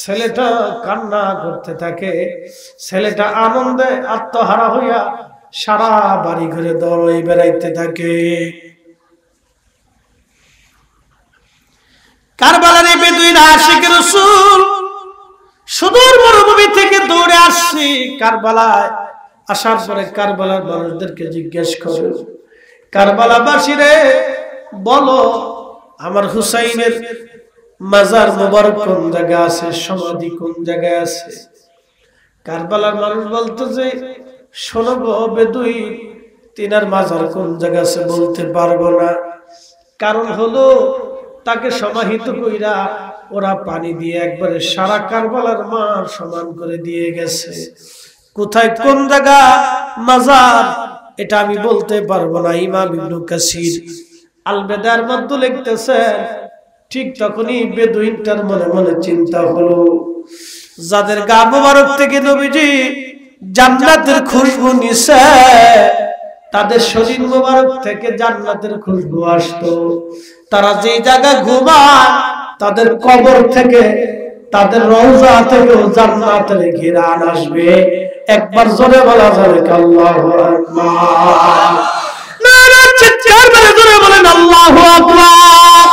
ছেলেটা কান্না করতে থাকে, ছেলেটা আনন্দে আত্মহারা হইয়া সারা বাড়ি ঘুরে দৌড়ে বেড়াইতে থাকে। কারবালার বেদুইন আশিক রাসূল সুদূর মরুভূমি থেকে দৌড়ে আসছে কারবালায়। আসার পরে কারবালার মানুষদেরকে জিজ্ঞেস করে, কারবালাবাসীরে বলো আমার হুসাইনের মাজার মোবারক কোন জায়গায় আছে, সমাধি কোন জায়গায় আছে। কারবালার মানুষ বলতো যে শোনো বেদুইন, তিনার মাজার কোন জায়গা আছে বলতে পারবো না। কারণ হলো তাকে সমাহিত কইরা ওরা পানি দিয়ে একবারে সারা কারবালার মাঠ সমান করে দিয়ে গেছে। কোথায় কোন জায়গা মাজার এটা আমি বলতে পারবো না। ইমাম ইবনে কাসির আল বেদার মধ্যে লিখতেছেন, ঠিক তখনই বেদুইনটার মনে মনে চিন্তা হলো, যাদের গা মোবারক থেকে নবীজি জান্নাতের খুশবু নিছে, তাদের শরীর মোবারক থেকে জান্নাতের খুশবু আসতো। তারা যে জায়গায় ঘুমায় তাদের কবর থেকে, তাদের রওজা থেকেও জান্নাতের ঘিরান আসবে। একবার জোরে বলা যাবে আল্লাহু আকবার। নারে চিৎকার করে জোরে বলেন আল্লাহু আকবার।